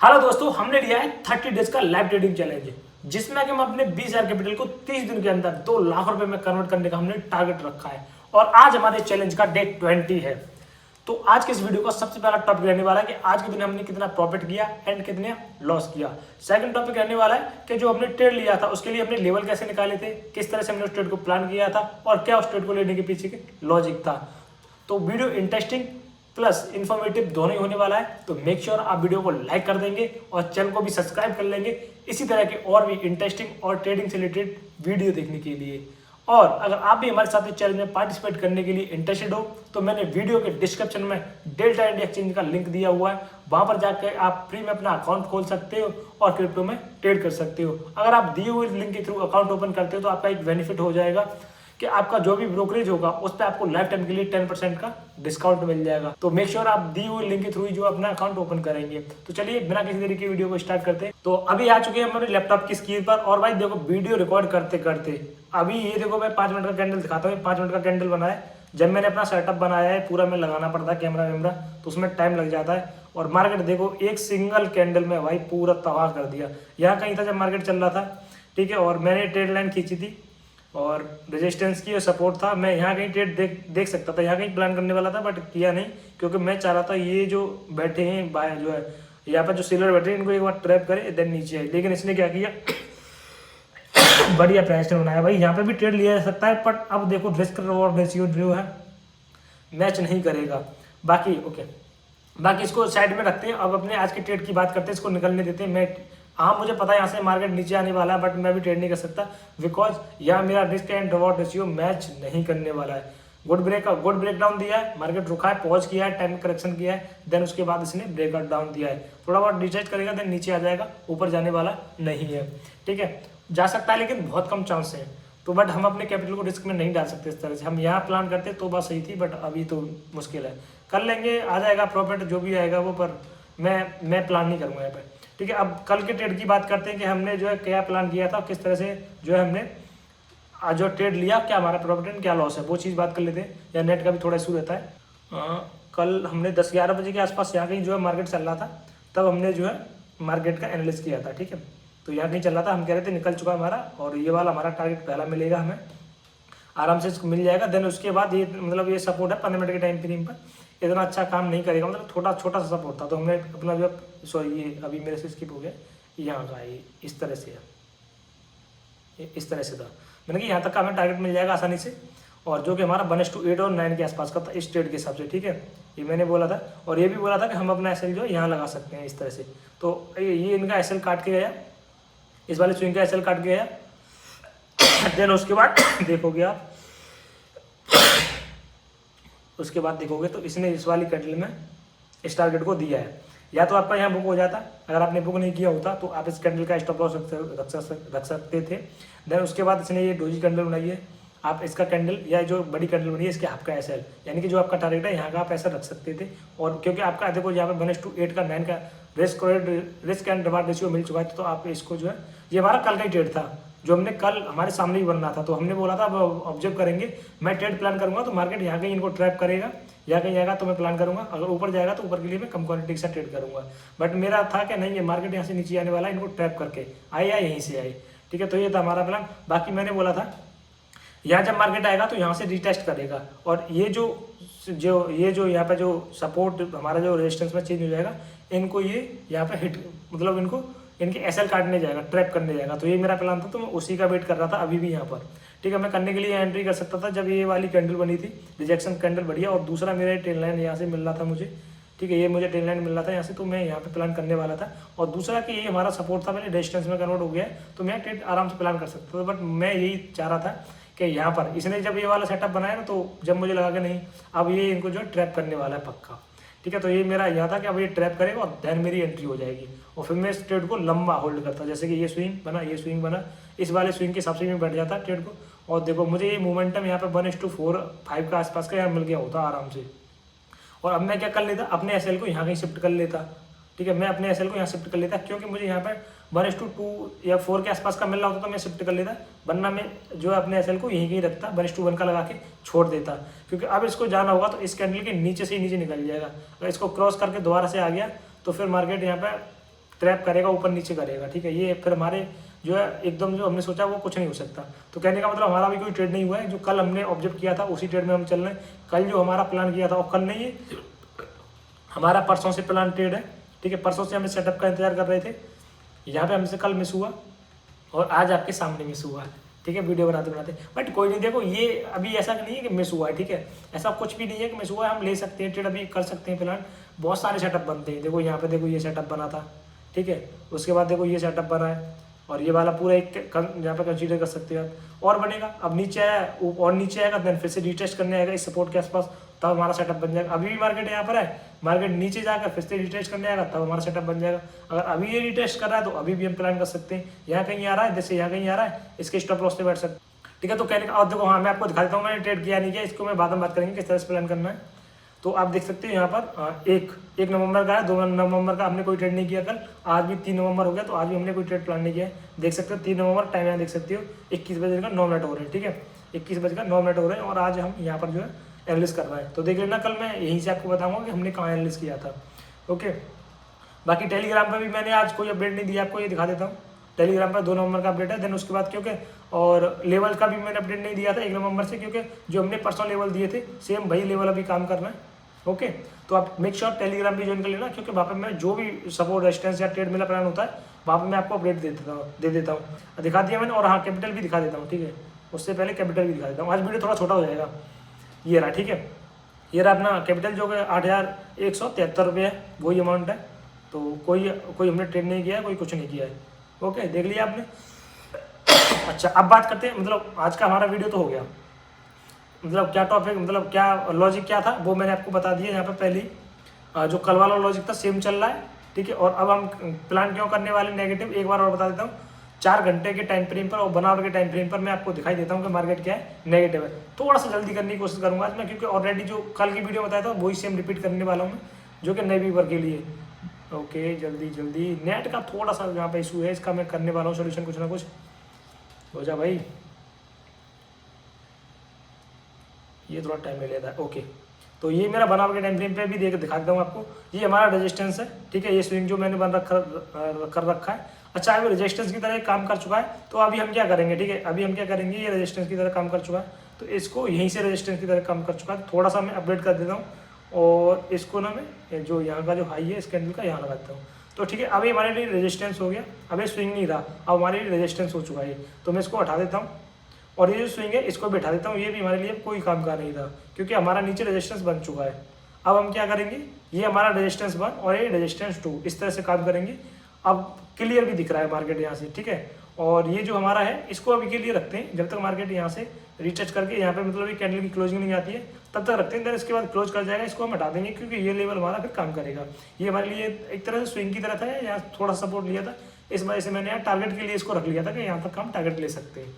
Hello दोस्तों, हमने लिया है 30 डेज का लाइव ट्रेडिंग चैलेंज, जिसमें कि हम अपने 20,000 कैपिटल को 30 दिन के अंदर 2 लाख रुपए में कन्वर्ट करने का हमने टारगेट रखा है। और आज हमारे चैलेंज का डे 20 है। तो आज के इस वीडियो का सबसे पहला टॉपिक रहने वाला है कि आज के दिन हमने कितना प्रॉफिट किया एंड कितने लॉस किया। सेकंड टॉपिक रहने वाला है कि जो हमने ट्रेड लिया था उसके लिए हमने लेवल कैसे निकाले थे, किस तरह से हमने उस ट्रेड को प्लान किया था और क्या उस ट्रेड को लेने के पीछे के लॉजिक था। तो वीडियो इंटरेस्टिंग प्लस इन्फॉर्मेटिव दोनों ही होने वाला है। तो मेक श्योर आप वीडियो को लाइक कर देंगे और चैनल को भी सब्सक्राइब कर लेंगे इसी तरह के और भी इंटरेस्टिंग और ट्रेडिंग से रिलेटेड वीडियो देखने के लिए। और अगर आप भी हमारे साथ इस चैनल में पार्टिसिपेट करने के लिए इंटरेस्टेड हो तो मैंने वीडियो के डिस्क्रिप्शन में डेल्टा इंडिया एक्सचेंज का लिंक दिया हुआ है, वहां पर जाकर आप फ्री में अपना अकाउंट खोल सकते हो और क्रिप्टो में ट्रेड कर सकते हो। अगर आप दिए हुए लिंक के थ्रू अकाउंट ओपन करते हो तो आपका एक बेनिफिट हो जाएगा कि आपका जो भी ब्रोकरेज होगा उस पर आपको लाइफ टाइम के लिए 10% का डिस्काउंट मिल जाएगा। तो मेक श्योर आप दी हुई लिंक के थ्रू ही जो अपना अकाउंट ओपन करेंगे। तो चलिए बिना किसी तरीके की वीडियो को स्टार्ट करते हैं। तो अभी आ चुके हैं हमारे लैपटॉप की स्क्रीन पर और भाई देखो वीडियो रिकॉर्ड करते करते अभी ये देखो मैं 5 मिनट का कैंडल दिखाता हूँ। 5 मिनट का कैंडल बनाया, जब मैंने अपना सेटअप बनाया है पूरा में लगाना पड़ता है कैमरा वैमरा, तो उसमें टाइम लग जाता है। और मार्केट देखो एक सिंगल कैंडल में भाई पूरा तबाह कर दिया। यहाँ कहीं था जब मार्केट चल रहा था, ठीक है, और मैंने ट्रेड लाइन खींची थी और रेजिस्टेंस की सपोर्ट था। मैं यहाँ कहीं ट्रेड देख सकता था, यहाँ कहीं प्लान करने वाला था बट किया नहीं, क्योंकि मैं चाह रहा था ये जो बैठे हैं बाय जो है यहाँ पर जो सेलर बैठे हैं इनको एक बार ट्रैप करे देन नीचे आए। लेकिन इसने क्या किया बढ़िया प्राइस बनाया। भाई यहाँ पे भी ट्रेड लिया जा सकता है बट अब देखो रिस्क रिवॉर्ड रेशियो जो है मैच नहीं करेगा। बाकी ओके, बाकी इसको साइड में रखते हैं। अब अपने आज की ट्रेड की बात करते हैं, इसको निकलने देते हैं। हाँ मुझे पता है यहाँ से मार्केट नीचे आने वाला है बट मैं भी ट्रेड नहीं कर सकता बिकॉज यहाँ मेरा risk and reward ratio match नहीं करने वाला है। गुड ब्रेकडाउन दिया है, मार्केट रुका है, पॉज किया है, टाइम करेक्शन किया है, देन उसके बाद इसने ब्रेकआउट डाउन दिया है। थोड़ा बहुत डिटेस्ट करेगा देन नीचे आ जाएगा, ऊपर जाने वाला नहीं है, ठीक है। जा सकता है लेकिन बहुत कम चांस है। तो बट हम अपने कैपिटल को रिस्क में नहीं डाल सकते इस तरह से। हम यहाँ प्लान करते तो बात सही थी बट अभी तो मुश्किल है। कर लेंगे, आ जाएगा प्रॉफिट जो भी आएगा वो, पर मैं प्लान नहीं करूँगा यहाँ पे, ठीक है। अब कल के ट्रेड की बात करते हैं कि हमने जो है क्या प्लान किया था, किस तरह से जो है हमने जो ट्रेड लिया, क्या हमारा प्रॉफिट एंड क्या लॉस है, वो चीज़ बात कर लेते हैं। या नेट का भी थोड़ा इशू रहता है। कल हमने 10-11 बजे के आसपास यहाँ कहीं जो है मार्केट चल रहा था, तब हमने जो है मार्केट का एनालिसिस किया था, ठीक है। तो यहाँ कहीं चल रहा था, हम कह रहे थे निकल चुका है हमारा और ये वाला हमारा टारगेट पहला मिलेगा, हमें आराम से इसको मिल जाएगा। देन उसके बाद ये मतलब ये सपोर्ट है 15 मिनट के टाइम फ्रेम पर, इतना अच्छा काम नहीं करेगा, मतलब छोटा छोटा सा सपोर्ट था। तो हमने अपना जो सॉरी ये अभी मेरे से स्किप हो गया, यहाँ का ये इस तरह से है, इस तरह से था। मैंने कि यहाँ तक का हमें टारगेट मिल जाएगा आसानी से, और जो कि हमारा 1:8 और 9 के आसपास का था इस ट्रेड के हिसाब से, ठीक है। ये मैंने बोला था और ये भी बोला था कि हम अपना एसएल जो है यहाँ लगा सकते हैं इस तरह से। तो ये इनका एसएल काट के गया, इस वाले स्विंग का एसएल काट के गया। देन उसके बाद देखोगे आप, उसके बाद देखोगे तो इसने इस वाली कैंडल में इस टारगेट को दिया है। या तो आपका यहाँ बुक हो जाता, अगर आपने बुक नहीं किया होता तो आप इस कैंडल का स्टॉप लॉस रख सकते थे। देन उसके बाद इसने ये डोजी कैंडल बनाई है, आप इसका कैंडल या जो बड़ी कैंडल बनी है इसके आपका एसएल, यानी कि जो आपका टारगेट है यहाँ का आप ऐसा रख सकते थे। और क्योंकि आपका देखो यहाँ पे 1:8 का 9 का रिस्क एंड रिवार्ड रेशियो मिल चुका है, तो आप इसको जो है, ये हमारा कल का ही ट्रेड था जो हमने कल हमारे सामने ही बनना था। तो हमने बोला था अब ऑब्जर्व करेंगे, मैं ट्रेड प्लान करूंगा तो मार्केट यहाँ कहीं इनको ट्रैप करेगा, या कहीं जाएगा तो मैं प्लान करूंगा, अगर ऊपर जाएगा तो ऊपर के लिए मैं कम क्वांटिटी के साथ ट्रेड करूंगा। बट मेरा था कि नहीं ये मार्केट यहाँ से नीचे आने वाला है, इनको ट्रैप करके आए या यहीं से आए, ठीक है। तो ये था हमारा प्लान। बाकी मैंने बोला था यहाँ जब मार्केट आएगा तो यहाँ से रिटेस्ट करेगा, और ये जो यहाँ पे जो सपोर्ट हमारा जो रेजिस्टेंस में चेंज हो जाएगा, इनको ये यहाँ पे हिट मतलब इनको इनके एसएल काटने जाएगा, ट्रैप करने जाएगा। तो ये मेरा प्लान था, तो मैं उसी का वेट कर रहा था अभी भी यहाँ पर, ठीक है। मैं करने के लिए एंट्री कर सकता था जब ये वाली कैंडल बनी थी, रिजेक्शन कैंडल बढ़िया, और दूसरा मेरा ट्रेन लाइन यहाँ से मिल रहा था मुझे, ठीक है। ये मुझे ट्रेन लाइन मिल रहा था यहाँ से, तो मैं यहाँ पे प्लान करने वाला था। और दूसरा कि ये हमारा सपोर्ट था, मैंने रेजिस्टेंस में कन्वर्ट हो गया है, तो मैं ट्रेड आराम से प्लान कर सकता था। बट मैं यही चाह रहा था कि यहाँ पर इसने जब ये वाला सेटअप बनाया ना, तो जब मुझे लगा कि नहीं अब ये इनको जो ट्रैप करने वाला है पक्का, ठीक है। तो ये मेरा यहाँ था कि अब ये ट्रैप करेगा और देन मेरी एंट्री हो जाएगी, और फिर मैं इस ट्रेड को लंबा होल्ड करता। जैसे कि ये स्विंग बना, इस वाले स्विंग के हिसाब से मैं बैठ जाता ट्रेड को। और देखो मुझे ये मोमेंटम यहाँ पे 1:4-5 का आसपास का यहाँ मिल गया होता आराम से। और अब मैं क्या कर लेता, अपने एसएल को यहाँ कहीं शिफ्ट कर लेता, ठीक है। मैं अपने एसएल को यहाँ शिफ्ट कर लेता, क्योंकि मुझे यहाँ पे 1:2 या 4 के आसपास का मिल रहा होता तो मैं शिफ्ट कर लेता, वरना मैं जो है अपने एसएल को यहीं कहीं रखता, 1:1 का लगा के छोड़ देता। क्योंकि अब इसको जाना होगा तो इस कैंडल के नीचे से ही नीचे निकल जाएगा। अगर इसको क्रॉस करके दोबारा से आ गया तो फिर मार्केट यहाँ पे ट्रैप करेगा, ऊपर नीचे करेगा, ठीक है। ये फिर हमारे जो है एकदम जो हमने सोचा वो कुछ नहीं हो सकता। तो कहने का मतलब हमारा भी कोई ट्रेड नहीं हुआ है, जो कल हमने ऑब्जर्व किया था उसी ट्रेड में हम चल रहे हैं। कल जो हमारा प्लान किया था वो कल नहीं है, हमारा परसों से प्लान ट्रेड है, ठीक है। परसों से हमें सेटअप का इंतजार कर रहे थे, यहाँ पे हमसे कल मिस हुआ और आज आपके सामने मिस हुआ है, ठीक है, वीडियो बनाते बनाते। बट कोई नहीं, देखो ये अभी ऐसा नहीं है कि मिस हुआ है, ठीक है, ऐसा कुछ भी नहीं है कि मिस हुआ है। हम ले सकते हैं ट्रेड, अभी कर सकते हैं प्लान। बहुत सारे सेटअप बनते हैं, देखो यहाँ पे देखो ये सेटअप बना था, ठीक है। उसके बाद देखो ये सेटअप बना है और ये वाला पूरा एक यहाँ पे कंसीडर कर सकते हो आप। और बनेगा, अब नीचे आया और नीचे आएगा, देन फिर से रिटेस्ट करने आएगा इस सपोर्ट के आसपास, तब हमारा सेटअप बन जाएगा। अभी भी मार्केट यहाँ पर है, मार्केट नीचे जाकर फिर से रिटेस्ट करने आएगा, तब हमारा सेटअप बन जाएगा। अगर अभी ये रिटेस्ट कर रहा है तो अभी भी हम प्लान कर सकते हैं। यहाँ कहीं आ रहा है, जैसे यहाँ कहीं आ रहा है, इसके स्टॉप लॉस पे बैठ सकते, ठीक है। तो कहने का, और देखो हाँ मैं आपको दिखा देता हूँ, मैंने ट्रेड किया नहीं किया, इसको मैं बाद में बात करेंगे किस तरह से प्लान करना है। तो आप देख सकते हो यहाँ पर एक नवंबर का है, 2 नवंबर का हमने कोई ट्रेड नहीं किया कल। आज भी 3 नवंबर हो गया, तो आज भी हमने कोई ट्रेड प्लान नहीं किया है। देख सकते हो 3 नवंबर, टाइम यहाँ देख सकते हो 21 बजे का 9 मिनट हो रहे हैं, ठीक है, 21 बजे का 9 मिनट हो रहे हैं। और आज हम यहाँ पर जो है एनालिस कर रहे हैं, तो देख लेना, कल मैं यहीं से आपको बताऊँगा कि हमने कहाँ एनालिस किया था, ओके। बाकी टेलीग्राम पर भी मैंने आज कोई अपडेट नहीं दिया, आपको ये दिखा देता हूँ। टेलीग्राम पर 2 नवंबर का अपडेट है, देन उसके बाद क्योंकि और लेवल का भी मैंने अपडेट नहीं दिया था 1 नवंबर से, क्योंकि जो हमने परसों लेवल दिए थे सेम वही लेवल अभी काम करना है, ओके। तो आप मेक श्योर टेलीग्राम भी ज्वाइन कर लेना, क्योंकि वहाँ पर मैं जो भी सपोर्ट रेजिस्टेंस या ट्रेड मेरा प्लान होता है वहाँ पर मैं आपको अपडेट दे देता हूँ। दिखा दिया मैंने, और हाँ कैपिटल भी दिखा देता हूँ, ठीक है, उससे पहले कैपिटल भी दिखा देता हूँ। आज वीडियो थोड़ा छोटा हो जाएगा, ये रहा, ठीक है, ये रहा अपना कैपिटल जो कि 8,173 रुपये है, वही अमाउंट है। तो कोई हमने ट्रेड नहीं किया है, कोई कुछ नहीं किया है, ओके, देख लिया आपने। अच्छा अब बात करते हैं, मतलब आज का हमारा वीडियो तो हो गया, मतलब क्या टॉपिक, मतलब क्या लॉजिक क्या था वो मैंने आपको बता दिया। यहाँ पे पहले जो कल वाला लॉजिक था सेम चल रहा है, ठीक है। और अब हम प्लान क्यों करने वाले नेगेटिव, एक बार और बता देता हूँ। 4 घंटे के टाइम फ्रेम पर और 1 आवर के टाइम फ्रेम पर मैं आपको दिखाई देता हूँ कि मार्केट क्या है, नेगेटिव है। थोड़ा सा जल्दी करने की कोशिश करूँगा आज मैं, क्योंकि ऑलरेडी जो कल की वीडियो बताया था वही सेम रिपीट करने वाला हूँ मैं, जो कि नए व्यूअर के लिए, ओके। जल्दी जल्दी, नेट का थोड़ा सा यहाँ पे इशू है, इसका मैं करने वाला हूँ सोल्यूशन, कुछ ना कुछ हो जा भाई, ये थोड़ा टाइम ले लेता है, ओके। तो ये मेरा बना के टाइम फ्रेम पे भी दिखा देता हूँ आपको। ये हमारा रेजिस्टेंस है, ठीक है, ये स्विंग जो मैंने कर रखा है। अच्छा अभी रेजिस्टेंस की तरह काम कर चुका है, तो अभी हम क्या करेंगे, ठीक है, अभी हम क्या करेंगे, ये रेजिस्टेंस की तरह काम कर चुका है, तो इसको यहीं से रेजिस्टेंस की तरह काम कर चुका है, थोड़ा सा मैं अपडेट कर देता हूँ। और इसको ना मैं जो यहाँ का जो हाई है इस कैंडल का यहाँ लगाता हूँ, तो ठीक है। अभी हमारे लिए रेजिस्टेंस हो गया, अभी स्विंग नहीं रहा, अब हमारे लिए रेजिस्टेंस हो चुका है, तो मैं इसको हटा देता हूँ। और ये जो स्विंग है इसको बैठा देता हूँ, ये भी हमारे लिए कोई काम का नहीं था, क्योंकि हमारा नीचे रेजिस्टेंस बन चुका है। अब हम क्या करेंगे, ये हमारा रेजिस्टेंस 1 और ये रेजिस्टेंस 2 इस तरह से काम करेंगे। अब क्लियर भी दिख रहा है मार्केट यहाँ से, ठीक है। और ये जो हमारा है इसको अभी के लिए रखते हैं, जब तक मार्केट यहाँ से रिटच करके यहाँ पे मतलब ये कैंडल की क्लोजिंग नहीं आती है तब तक रखते हैं। देन इसके बाद क्लोज कर जाएगा, इसको हम हटा देंगे, क्योंकि ये लेवल हमारा फिर काम करेगा। ये हमारे लिए एक तरह से स्विंग की तरह था, यहाँ थोड़ा सपोर्ट लिया था, इस वजह से मैंने यहाँ टारगेट के लिए इसको रख लिया था कि यहाँ तक हम टारगेट ले सकते हैं,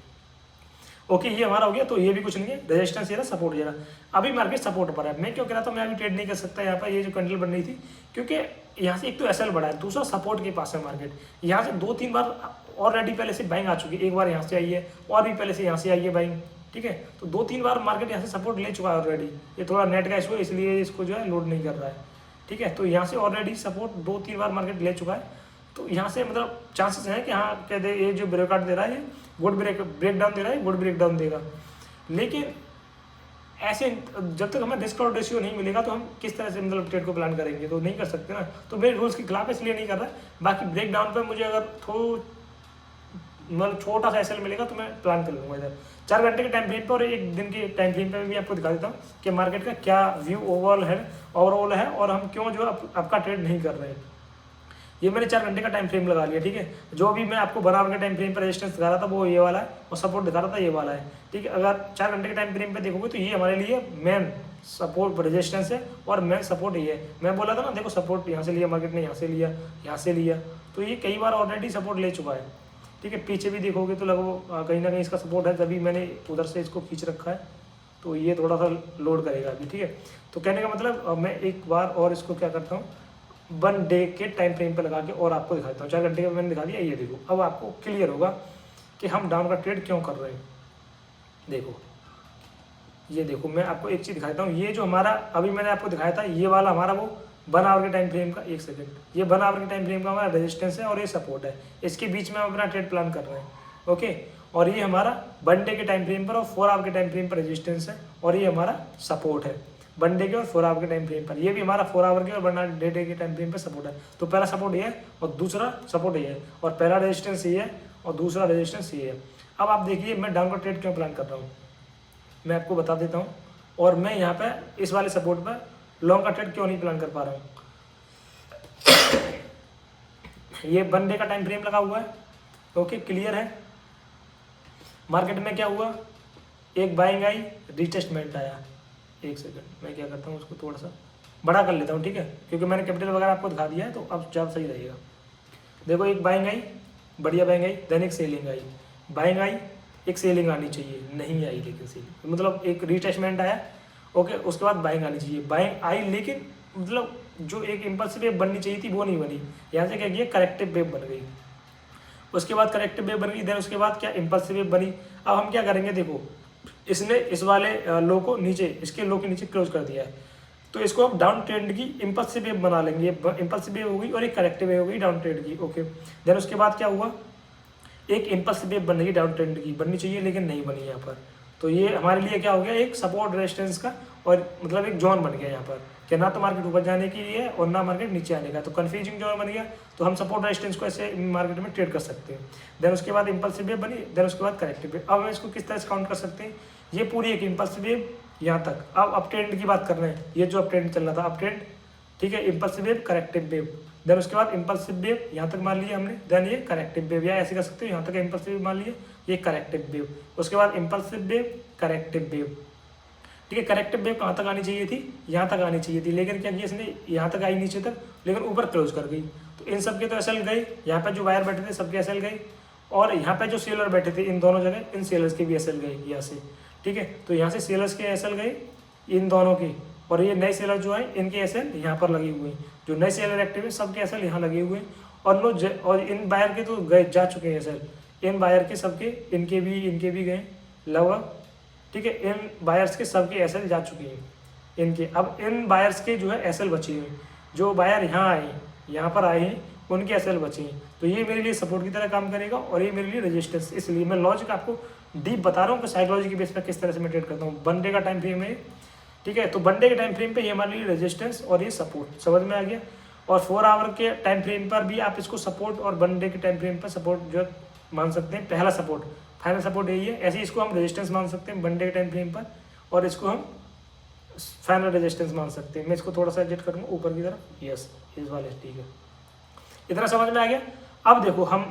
ओके। ये हमारा हो गया, तो ये भी कुछ नहीं है, रेजिस्टेंस ये रहा, सपोर्ट ये रहा। अभी मार्केट सपोर्ट पर है, मैं क्यों कह रहा था मैं अभी ट्रेड नहीं कर सकता यहाँ पर, ये जो कैंडल बन रही थी, क्योंकि यहाँ से एक तो एसएल बढ़ा है, दूसरा सपोर्ट के पास है मार्केट। यहाँ से 2-3 बार ऑलरेडी पहले से बाइंग आ चुकी है, एक बार यहाँ से आई है और भी पहले से यहाँ से आई है बाइंग, ठीक है। तो 2-3 बार मार्केट यहाँ से सपोर्ट ले चुका है ऑलरेडी। ये थोड़ा नेट का इशू है, इसलिए इसको जो है लोड नहीं कर रहा है, ठीक है। तो यहाँ से ऑलरेडी सपोर्ट 2-3 बार मार्केट ले चुका है, तो यहाँ से मतलब चांसेस हैं कि हाँ कह दे ये जो ब्रेकआउट दे रहा है, ये गुड ब्रेक डाउन दे रहा है, गुड ब्रेक डाउन देगा। लेकिन ऐसे जब तक हमें रिस्क और रेशियो नहीं मिलेगा तो हम किस तरह से मतलब ट्रेड को प्लान करेंगे, तो नहीं कर सकते ना। तो मेरे रूल्स के खिलाफ इसलिए नहीं कर रहा है। बाकी ब्रेक डाउन पर मुझे अगर मतलब छोटा सा एसएल मिलेगा तो मैं प्लान कर लूँगा इधर 4 घंटे के टाइम फ्रेम पर और 1 दिन के टाइम फ्रेम पर भी आपको दिखा देता हूँ कि मार्केट का क्या व्यू ओवरऑल है और हम क्यों जो आपका ट्रेड नहीं कर रहे हैं। ये मैंने 4 घंटे का टाइम फ्रेम लगा लिया, ठीक है। जो भी मैं आपको बराबर के टाइम फ्रेम पर रेजिस्टेंस दिखा रहा था वो ये वाला है, और सपोर्ट दिखा रहा था ये वाला है, ठीक है। अगर 4 घंटे के टाइम फ्रेम पे देखोगे तो ये हमारे लिए मेन सपोर्ट रेजिस्टेंस है और मेन सपोर्ट ये है। मैं बोला था ना, देखो सपोर्ट यहाँ से लिया मार्केट ने, यहाँ से लिया, यहाँ से लिया, तो ये कई बार ऑलरेडी सपोर्ट ले चुका है, ठीक है। पीछे भी देखोगे तो लगभग कहीं ना कहीं इसका सपोर्ट है, तभी मैंने उधर से इसको खींच रखा है, तो ये थोड़ा सा लोड करेगा अभी, ठीक है। तो कहने का मतलब मैं एक बार और इसको क्या करता हूँ 1 डे के टाइम फ्रेम पर लगा के और आपको दिखाता हूँ। 4 घंटे का मैंने दिखा दिया, ये देखो अब आपको क्लियर होगा कि हम डाउन का ट्रेड क्यों कर रहे हैं। देखो ये देखो, मैं आपको एक चीज़ दिखाता हूँ, ये जो हमारा अभी मैंने आपको दिखाया था, ये वाला हमारा वो 1 आवर के टाइम फ्रेम का, 1 सेकंड, ये 1 आवर के टाइम फ्रेम का हमारा रेजिस्टेंस है और ये सपोर्ट है, इसके बीच में हम अपना ट्रेड प्लान कर रहे हैं। ओके, और ये हमारा 1 डे के टाइम फ्रेम पर और 4 आवर के टाइम फ्रेम पर रेजिस्टेंस है, और ये हमारा सपोर्ट है 1 डे के और 4 आवर के टाइम फ्रेम पर। ये भी हमारा 4 आवर के और 1 डे के टाइम फ्रेम पर सपोर्ट है। तो पहला सपोर्ट ये है और दूसरा सपोर्ट ये है, और पहला रेजिस्टेंस ये है और दूसरा रेजिस्टेंस ये है। अब आप देखिए मैं डाउन का ट्रेड क्यों प्लान कर रहा हूँ, मैं आपको बता देता हूँ। और मैं यहाँ पे इस वाले सपोर्ट पर लॉन्ग का ट्रेड क्यों नहीं प्लान कर पा रहा हूँ। ये 1 डे का टाइम फ्रेम लगा हुआ है। ओके, क्लियर है। मार्केट में क्या हुआ, एक बाइंग आई, रिटेस्टमेंट आया। 1 सेकंड, मैं क्या करता हूँ उसको थोड़ा सा बड़ा कर लेता हूँ, ठीक है, क्योंकि मैंने कैपिटल वगैरह आपको दिखा दिया है तो अब ज़्यादा सही रहेगा। देखो एक बाइंग आई, बढ़िया बाइंग आई, देन एक सेलिंग आई, बाइंग आई, एक सेलिंग आनी चाहिए, नहीं आई, लेकिन सेलिंग मतलब एक रिटेस्टमेंट आया। ओके, उसके बाद बाइंग आनी चाहिए, बाइंग आई, लेकिन मतलब जो एक इम्पल्सिव वेव बननी चाहिए थी वो नहीं बनी। यहाँ से क्या किया, करेक्टिव वेव बन गई। उसके बाद करेक्टिव वेव बन गई, देन उसके बाद क्या, इम्पल्सिव वेव बनी। अब हम क्या करेंगे, देखो इसने इस वाले लो को नीचे, इसके लो के नीचे क्लोज कर दिया है, तो इसको अब डाउन ट्रेंड की इम्पल्सिव वेव बना लेंगे। इम्पल्सिव वेव हो गई और एक करेक्टिव वेव हो गई डाउन ट्रेंड की। ओके, देन उसके बाद क्या हुआ, एक इम्पल्सिव वेव बनेगी डाउन ट्रेंड की, बननी चाहिए लेकिन नहीं बनी यहाँ पर। तो ये हमारे लिए क्या हो गया, एक सपोर्ट रेजिस्टेंस का, और मतलब एक जोन बन गया यहाँ पर कि ना तो मार्केट ऊपर जाने की है और ना मार्केट नीचे आने का, तो कन्फ्यूजिंग जोन बन गया। तो हम सपोर्ट रेजिस्टेंस को ऐसे मार्केट में ट्रेड कर सकते हैं। देन उसके बाद इम्पल्सिव वेव बनी, देन उसके बाद करेक्टिव वेव। अब हम इसको किस तरह से काउंट कर सकते हैं, ये पूरी एक इम्पल्सिव वेव यहाँ तक। अब अप ट्रेंड की बात कर रहे हैं, ये जो अप ट्रेंड चल रहा था, अप ट्रेंड, ठीक है, impulsive wave, corrective wave, then उसके बाद इम्पल्सिव वेव यहाँ तक मान लिया हमने, देन ये करेक्टिव वेव, या ऐसे कर सकते हो, यहाँ तक इम्पल्सिव वेव मान लिया, ये करेक्टिव वेव, उसके बाद इम्पल्सिव वेव, करेक्टिव वेव, ठीक है। करेक्टिव वेव कहाँ तक आनी चाहिए थी, यहाँ तक आनी चाहिए थी, लेकिन क्या किया इसने, यहाँ तक आई नीचे तक, लेकिन ऊपर क्लोज कर गई। तो इन सब के तो एसएल गए, यहाँ पे जो वायर बैठे थे सबके एसएल गए, और यहाँ पे जो सेलर बैठे थे इन दोनों जगह, इन सेलर्स के भी एसएल गए यहाँ से, ठीक है। तो यहाँ से सेलर्स के एसएल गए इन दोनों की, और ये नए सेलर जो है इनके एसएल यहाँ पर लगे हुए हैं, जो नए सेलर एक्टिव है सबके एसएल यहाँ लगे हुए हैं, और इन बायर के तो गए जा चुके हैं एसएल, इन बायर के सबके, इनके भी गए लगभग, ठीक है। इन बायर्स के सबके एसएल जा चुके हैं इनके। अब इन बायर्स के जो है एसएल बचे हैं, जो बायर यहाँ आए, यहाँ पर आए हैं, उनके एसएल बचे हैं। तो ये मेरे लिए सपोर्ट की तरह काम करेगा और ये मेरे लिए रेजिस्टेंस। इसलिए मैं लॉजिक आपको डीप बता रहा हूँ कि साइकोलॉजी के बेस पर किस तरह से मैं ट्रेड करता हूँ। 1 डे का टाइम फ्रेम है, ठीक है। तो 1 डे के टाइम फ्रेम पे ये हमारे लिए रेजिस्टेंस और ये सपोर्ट, समझ में आ गया। और 4 आवर के टाइम फ्रेम पर भी आप इसको सपोर्ट, और 1 डे के टाइम फ्रेम पर सपोर्ट जो मान सकते हैं, पहला सपोर्ट, फाइनल सपोर्ट यही है। ऐसे इसको हम रेजिस्टेंस मान सकते हैं 1 डे के टाइम फ्रेम पर, और इसको हम फाइनल रेजिस्टेंस मान सकते हैं। मैं इसको थोड़ा सा एडजस्ट करूँगा ऊपर की तरफ, यस इस वाले, ठीक है। इतना समझ में आ गया। अब देखो हम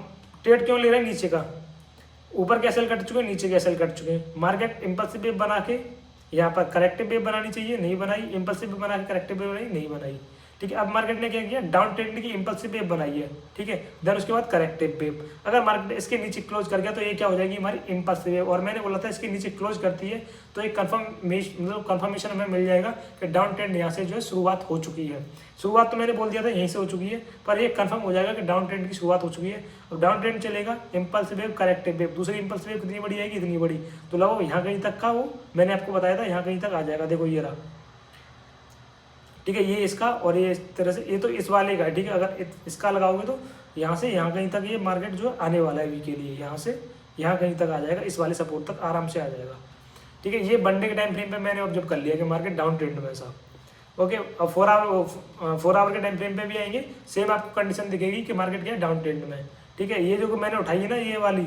ट्रेड क्यों ले रहे हैं, नीचे का, ऊपर के एसएल कट चुके हैं, नीचे के एसएल कट चुके हैं। मार्केट इम्पल्सिव वेव बना के यहाँ पर करेक्टिव वेव बनानी चाहिए, नहीं बनाई, इम्पल्सिव वेव बना के करेक्टिव वेव बनाई, नहीं बनाई, ठीक है। अब मार्केट ने क्या किया, डाउन ट्रेंड की इम्पल्सिव वेव बनाई है, ठीक है। देन उसके बाद करेक्टिव वेव। अगर मार्केट इसके नीचे क्लोज कर गया तो ये क्या हो जाएगी, हमारी इम्पल्सिव वेव। और मैंने बोला था इसके नीचे क्लोज करती है तो एक कंफर्मेशन हमें मिल जाएगा कि डाउन ट्रेंड यहाँ से जो है शुरुआत हो चुकी है। शुरुआत तो मैंने बोल दिया था यहीं से हो चुकी है, पर ये कंफर्म हो जाएगा कि डाउन ट्रेंड की शुरुआत हो चुकी है। अब डाउन ट्रेंड चलेगा, इम्पल्सिव वेव, करेक्टिव वेव, दूसरी इम्पल्सिव वेव कितनी बड़ी आएगी, इतनी बड़ी। तो लगभग यहाँ कहीं तक का वो मैंने आपको बताया था, यहाँ कहीं तक आ जाएगा। देखो ये रहा, ठीक है, ये इसका, और ये इस तरह से, ये तो इस वाले का है, ठीक है। अगर इसका लगाओगे तो यहाँ से यहाँ कहीं तक ये मार्केट जो आने वाला है वी के लिए, यहाँ से यहाँ कहीं तक आ जाएगा, इस वाले सपोर्ट तक आराम से आ जाएगा, ठीक है। ये 1 डे के टाइम फ्रेम पे मैंने ऑब्जर्व कर लिया कि मार्केट डाउन ट्रेंड में साहब। ओके, अब 4 आवर के टाइम फ्रेम पे भी आएंगे, सेम आपको कंडीशन दिखेगी कि मार्केट क्या है, डाउन ट्रेंड में, ठीक है। ये जो मैंने उठाई है ना ये वाली,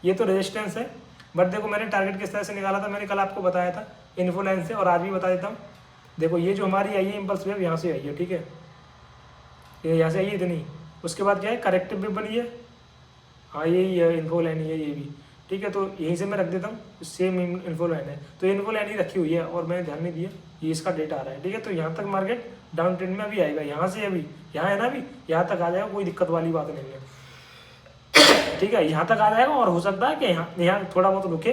ये तो रेजिस्टेंस है, बट देखो मैंने टारगेट किस तरह से निकाला था, मैंने कल आपको बताया था इन्फ्लुएंस से, और आज भी बता देता हूँ। देखो ये जो हमारी आई है इम्पल्स वेव, यहाँ से आई है, ठीक है, ये यहाँ से आई है इतनी। उसके बाद क्या है, करेक्टिव वेव बनी है, हाँ यही है इन्फो लाइन है ये भी, ठीक है। तो यहीं से मैं रख देता हूँ, सेम इन्फो लाइन है, तो इन्फो लाइन ही रखी हुई है और मैंने ध्यान नहीं दिया, ये इसका डेटा आ रहा है, ठीक है। तो यहाँ तक मार्केट डाउन ट्रेंड में अभी आएगा, यहाँ से अभी यहाँ है ना, अभी यहाँ तक आ जाएगा, कोई दिक्कत वाली बात नहीं है, ठीक है। यहाँ तक आ जाएगा, और हो सकता है कि यहाँ थोड़ा बहुत रुके,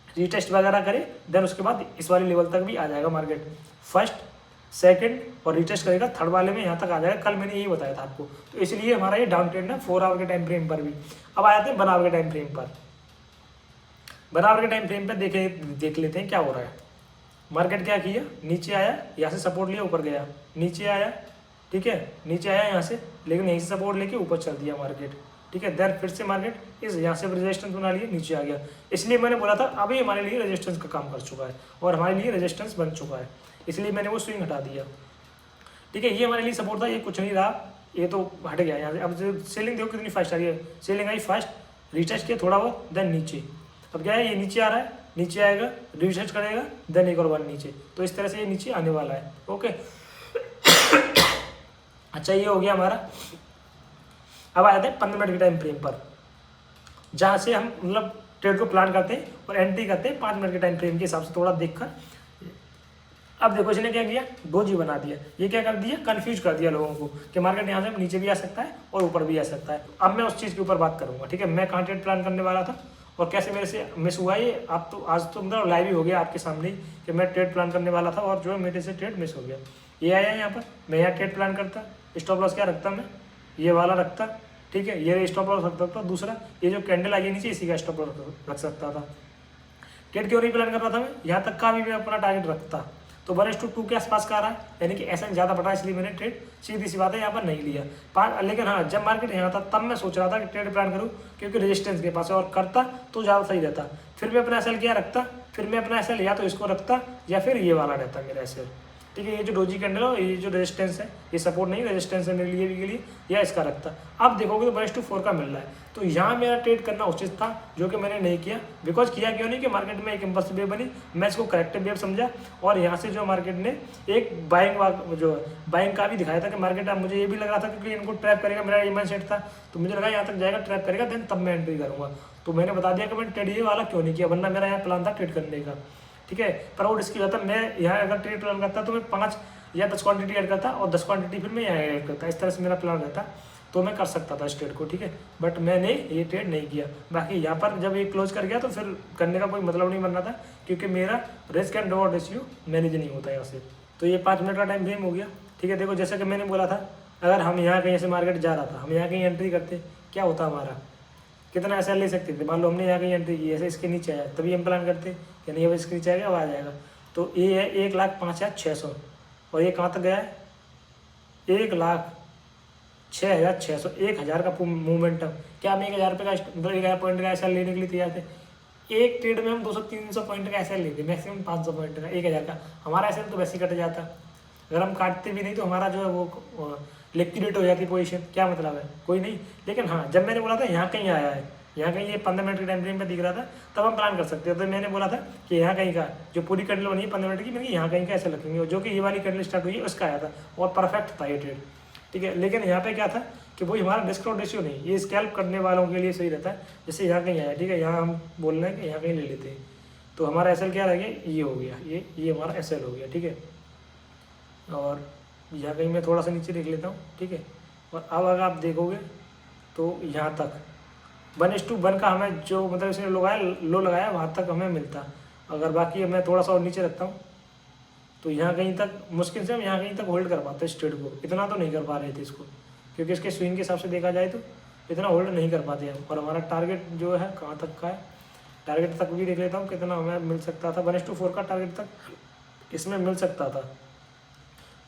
रीटेस्ट वगैरह करे, देन उसके बाद इस वाले लेवल तक भी आ जाएगा मार्केट, फर्स्ट सेकंड, और रीटेस्ट करेगा थर्ड वाले में, यहाँ तक आ जाएगा। कल मैंने यही बताया था आपको, तो इसलिए हमारा ये डाउन ट्रेंड है 4 आवर के टाइम फ्रेम पर भी। अब आ जाते हैं 1 आवर के टाइम फ्रेम पर। 1 आवर के टाइम फ्रेम पर देख लेते हैं क्या हो रहा है। मार्केट क्या किया, नीचे आया, यहाँ से सपोर्ट लिया, ऊपर गया, नीचे आया, ठीक है, नीचे आया यहाँ से, लेकिन यहीं से सपोर्ट लेके ऊपर चल दिया मार्केट, ठीक है। देन फिर से मार्केट इस यहाँ से रेजिस्टेंस बना लिए, नीचे आ गया। इसलिए मैंने बोला था अभी हमारे लिए रेजिस्टेंस का काम कर चुका है और हमारे लिए रेजिस्टेंस बन चुका है, इसलिए मैंने वो स्विंग हटा दिया, ठीक है। ये हमारे लिए सपोर्ट था, ये कुछ नहीं रहा, ये तो हट गया यहाँ से। अब सेलिंग देखो कितनी फास्ट आ रही है, सेलिंग आई फास्ट, रिटच किया थोड़ा बहुत, देन नीचे। अब क्या है, ये नीचे आ रहा है, नीचे आएगा, रिटच करेगा, देन एक और बार नीचे, तो इस तरह से ये नीचे आने वाला है। ओके अच्छा, ये हो गया हमारा। अब आ जाते हैं 15 मिनट के टाइम फ्रेम पर, जहाँ से हम मतलब ट्रेड को प्लान करते हैं और एंट्री करते हैं 5 मिनट के टाइम फ्रेम के हिसाब से थोड़ा देखकर। अब देखो इसने क्या किया, डोजी बना दिया। ये क्या कर दिया, कंफ्यूज कर दिया लोगों को कि मार्केट यहाँ से नीचे भी आ सकता है और ऊपर भी आ सकता है। अब मैं उस चीज़ के ऊपर बात करूँगा, ठीक है। मैं कहाँ ट्रेड प्लान करने वाला था और कैसे मेरे से मिस हुआ, ये आप तो आज तो मतलब लाइव ही हो गया आपके सामने ही कि मैं ट्रेड प्लान करने वाला था और जो है मेरे से ट्रेड मिस हो गया। ये आया यहाँ पर, मैं यहाँ ट्रेड प्लान करता, स्टॉप लॉस क्या रखता मैं, ये वाला रखता, ठीक है। ये स्टॉप लॉस रख सकता था। दूसरा, ये जो कैंडल आई नीचे, इसी का स्टॉप लॉस रख सकता था। ट्रेड क्यों नहीं प्लान कर रहा था मैं, यहाँ तक का भी मैं अपना टारगेट रखता तो 1:2 के आसपास का आ रहा है, यानी कि ऐसा ज़्यादा बढ़ा, इसलिए मैंने ट्रेड सीधी सी बात है यहाँ पर नहीं लिया। लेकिन हाँ, जब मार्केट यहाँ था तब मैं सोच रहा था कि ट्रेड प्लान करूँ, क्योंकि रेजिस्टेंस के पास है और करता तो ज़्यादा सही रहता। फिर मैं अपना एसएल क्या रखता, फिर मैं अपना एसएल या तो इसको रखता या फिर ये वाला रहता मेरा एसएल, ठीक है। ये जो डोजी कैंडल है, ये जो रेजिस्टेंस है, ये सपोर्ट नहीं रेजिस्टेंस है मेरे लिए भी के लिए, या इसका रखता। अब देखोगे तो 1:4 का मिल रहा है, तो यहाँ मेरा ट्रेड करना उचित था, जो कि मैंने नहीं किया। बिकॉज किया क्यों नहीं कि मार्केट में एक इम्पल्सिव वेव बनी, मैं इसको करेक्टिव वेव समझा और यहाँ से जो मार्केट ने एक बाइंग का भी दिखाया था कि मार्केट, अब मुझे ये भी लग रहा था क्योंकि इनको ट्रैप करेगा, मेरा ये माइंड सेट था, तो मुझे लगा यहाँ तक जाएगा, ट्रैप करेगा, देन तब मैं एंट्री करूँगा। तो मैंने बता दिया कि मैंने ट्रेड ये वाला क्यों नहीं किया, वरना मेरा यहाँ प्लान था ट्रेड करने का, ठीक है। पर वो रिस्की होता, मैं यहाँ अगर ट्रेड प्लान करता तो मैं 5 या 10 क्वांटिटी ऐड करता और 10 क्वांटिटी फिर मैं यहाँ ऐड करता, इस तरह से मेरा प्लान रहता, तो मैं कर सकता था इस ट्रेड को, ठीक है। बट मैंने ये ट्रेड नहीं किया। बाकी यहाँ पर जब ये क्लोज कर गया तो फिर करने का कोई मतलब नहीं बन रहा था, क्योंकि मेरा risk and reward ratio manage नहीं होता यहाँ से। तो ये 5 मिनट का टाइम फ्रेम हो गया, ठीक है। देखो जैसा कि मैंने बोला था, अगर हम यहाँ कहीं से मार्केट जा रहा था, हम यहाँ कहीं एंट्री करते, क्या होता हमारा, कितना ऐसा ले सकते थे। मान लो हमने यहाँ कहीं एंट्री की, ऐसे इसके नीचे आया, तभी हम प्लान करते, यानी अब इसके नीचे आएगा, अब आ जाएगा। तो ये है 1,05,600 और ये कहाँ तक गया है, 1,06,600, 1,000 का मूवमेंटम। क्या हम 1,000 रुपये का मतलब 1,000 पॉइंट का ऐसा लेने के लिए तैयार थे। एक ट्रेड में हम 200-300 पॉइंट का ऐसा लेते, मैक्सिमम 500 पॉइंट का, 1,000 का। हमारा ऐसा तो वैसे ही कट जाता, अगर हम काटते भी नहीं तो हमारा जो है वो लिक्विडेट हो जाती पोजीशन, क्या मतलब है, कोई नहीं। लेकिन हाँ, जब मैंने बोला था यहाँ कहीं आया है, यहाँ कहीं ये 15 मिनट के टाइम फ्रेम पर दिख रहा था, तब हम प्लान कर सकते हैं। तो मैंने बोला था कि यहाँ कहीं का जो पूरी कैंडल बनी है 15 मिनट की, मैंने यहाँ कहीं का ऐसे रखेंगे, जो कि ये वाली कैंडल स्टार्ट हुई है उसका आया था और परफेक्ट था ये ट्रेड, ठीक है। लेकिन यहाँ पे क्या था कि वही हमारा डिस्काउंट रेशियो नहीं, ये स्कैल्प करने वालों के लिए सही रहता है। जैसे यहाँ कहीं आया, ठीक है, यहाँ हम बोल रहे हैं कि यहाँ कहीं ले लेते हैं, तो हमारा एसएल क्या रह गया, ये हो गया, ये हमारा एसएल हो गया, ठीक है। और यहाँ कहीं मैं थोड़ा सा नीचे देख लेता हूँ, ठीक है। और अब अगर आप देखोगे तो यहाँ तक 1:1 का हमें जो मतलब इसने लो लगाया वहाँ तक हमें मिलता। अगर बाकी मैं थोड़ा सा और नीचे रखता हूँ तो यहाँ कहीं तक मुश्किल से हम यहाँ कहीं तक होल्ड कर पाते इस ट्रेड को, इतना तो नहीं कर पा रहे थे इसको, क्योंकि इसके स्विंग के हिसाब से देखा जाए तो इतना होल्ड नहीं कर पाते हम। और हमारा टारगेट जो है कहाँ तक का है, टारगेट तक भी देख लेता हूँ कितना हमें मिल सकता था। 1:4 का टारगेट तक इसमें मिल सकता था,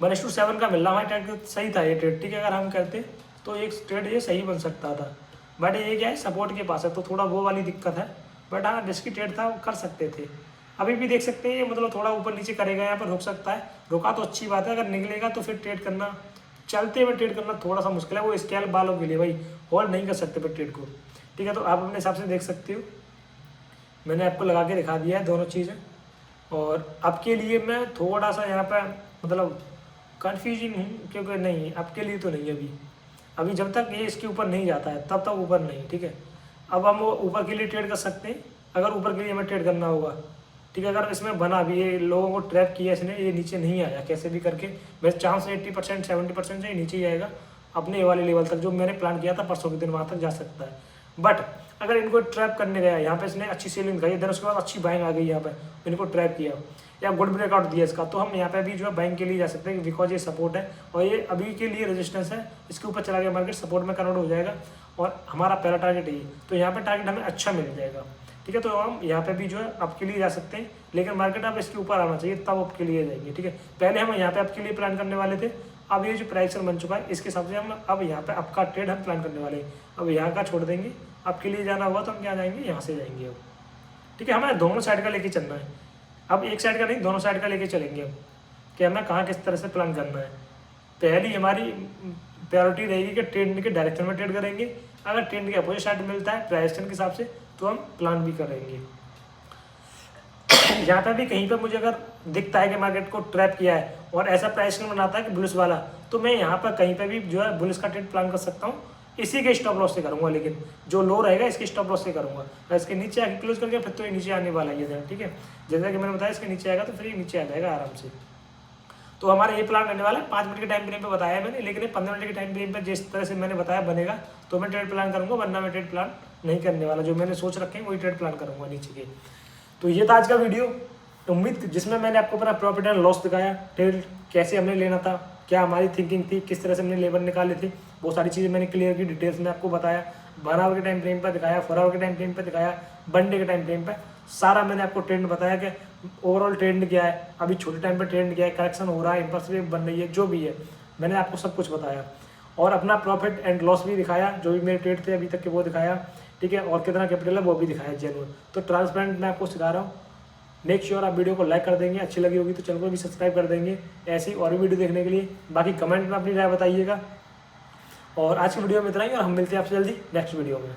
1:7 का मिल रहा, हमारा टारगेट सही था ये ट्रेड, ठीक है। अगर हम करते तो एक ट्रेड ये सही बन सकता था, बट ये क्या है सपोर्ट के पास है तो थोड़ा वो वाली दिक्कत है। बट हाँ, रिस्की ट्रेड था, कर सकते थे। अभी भी देख सकते हैं मतलब थोड़ा ऊपर नीचे करेगा, यहाँ पर रुक सकता है, रुका तो अच्छी बात है, अगर निकलेगा तो फिर ट्रेड करना, चलते हुए ट्रेड करना थोड़ा सा मुश्किल है, वो स्कैल्प वालों के लिए भाई होल्ड नहीं कर सकते फिर ट्रेड को, ठीक है। तो आप अपने हिसाब से देख सकते हो, मैंने आपको लगा के दिखा दिया है दोनों चीज़ें। और आपके लिए मैं थोड़ा सा यहाँ पर मतलब कन्फ्यूजन हूँ, क्योंकि नहीं आपके लिए तो नहीं, अभी जब तक ये इसके ऊपर नहीं जाता है तब तक ऊपर नहीं, ठीक है। अब हम वो ऊपर के लिए ट्रेड कर सकते हैं, अगर ऊपर के लिए हमें ट्रेड करना होगा, ठीक है। अगर इसमें बना भी, ये लोगों को ट्रैप किया इसने, ये नीचे नहीं आया कैसे भी करके, वैसे चांस 80% 70% से नीचे ही आएगा अपने वाले लेवल तक, जो मैंने प्लान किया था परसों के दिन, वहाँ तक जा सकता है। बट अगर इनको ट्रैप करने गया, यहाँ पे इसने अच्छी सेलिंग दिखाई, देन उसके बाद अच्छी बाइंग आ गई, यहाँ पे इनको ट्रैप किया या गुड ब्रेकआउट दिया इसका, तो हम यहाँ पे भी जो है बाइंग के लिए जा सकते हैं, बिकॉज ये सपोर्ट है और ये अभी के लिए रेजिस्टेंस है, इसके ऊपर चला गया मार्केट सपोर्ट में कन्वर्ट हो जाएगा और हमारा पहला टारगेट यही, तो यहाँ पे टारगेट हमें अच्छा मिल जाएगा, ठीक है। तो हम यहाँ पे भी जो है आपके लिए जा सकते हैं, लेकिन मार्केट अब इसके ऊपर आना चाहिए तब आपके लिए जाएंगे, ठीक है। पहले हम यहाँ पे आपके लिए प्लान करने वाले थे, अब ये जो प्राइस बन चुका है इसके हिसाब से हम अब यहाँ पे आपका ट्रेड हम प्लान करने वाले हैं। अब यहाँ का छोड़ देंगे, अब के लिए जाना हुआ तो हम क्या जाएंगे, यहाँ से जाएंगे अब। ठीक है, हमें दोनों साइड का लेके चलना है, अब एक साइड का नहीं दोनों साइड का लेके चलेंगे अब, कि हमें कहाँ किस तरह से प्लान करना है। पहली हमारी प्रायोरिटी रहेगी कि ट्रेंड के डायरेक्शन में ट्रेड करेंगे, अगर ट्रेंड के अपोजिट साइड मिलता है प्राइस एक्शन के हिसाब से तो हम प्लान भी करेंगे। यहाँ पे भी कहीं पे मुझे अगर दिखता है कि मार्केट को ट्रैप किया है और ऐसा प्राइस बनाता है कि बुलिश वाला, तो मैं यहाँ पर कहीं पे भी जो है बुलिश का ट्रेड प्लान कर सकता हूँ, इसी के स्टॉप लॉस से करूँगा, लेकिन जो लो रहेगा इसके स्टॉप लॉस से करूँगा। अगर इसके नीचे आके क्लोज करके फिर तो ये नीचे आने वाला है, ठीक है, जैसा कि मैंने बताया इसके नीचे आएगा तो फिर ये नीचे आ जाएगा आराम से। तो हमारा ये प्लान रहने वाला है 5 मिनट के टाइम फ्रेम पे बताया मैंने, लेकिन ये 15 मिनट के टाइम फ्रेम पे जिस तरह से मैंने बताया बनेगा तो मैं ट्रेड प्लान करूँगा, वरना मैं ट्रेड प्लान नहीं करने वाला। जो मैंने सोच रखे हैं वही ट्रेड प्लान करूँगा नीचे के। तो ये था आज का वीडियो, उम्मीद जिसमें मैंने आपको अपना प्रॉफिट एंड लॉस दिखाया, ट्रेड कैसे हमने लेना था, क्या हमारी थिंकिंग थी, किस तरह से हमने लेबर निकाले थे, बहुत सारी चीज़ें मैंने क्लियर की, डिटेल्स में आपको बताया। 12 आवर के टाइम फ्रेम पर दिखाया, 4 आवर के टाइम फ्रेम पर दिखाया, 1 डे के टाइम फ्रेम पर सारा मैंने आपको ट्रेंड बताया कि ओवरऑल ट्रेंड क्या है, अभी छोटे टाइम पर ट्रेंड क्या है, करेक्शन हो रहा है, इम्पल्स वेव बन रही है, जो भी है मैंने आपको सब कुछ बताया। और अपना प्रॉफिट एंड लॉस भी दिखाया, जो भी मेरे ट्रेड थे अभी तक के वो दिखाया, ठीक है, और कितना कैपिटल है वो भी दिखाया जेन्युइन। तो ट्रांसपेरेंट मैं आपको सिखा रहा हूँ। मेक श्योर आप वीडियो को लाइक कर देंगे, अच्छी लगी होगी तो चैनल को भी सब्सक्राइब कर देंगे ऐसी और भी वीडियो देखने के लिए। बाकी कमेंट में अपनी राय बताइएगा। और आज की वीडियो में इतना ही, और हम मिलते हैं आपसे जल्दी नेक्स्ट वीडियो में।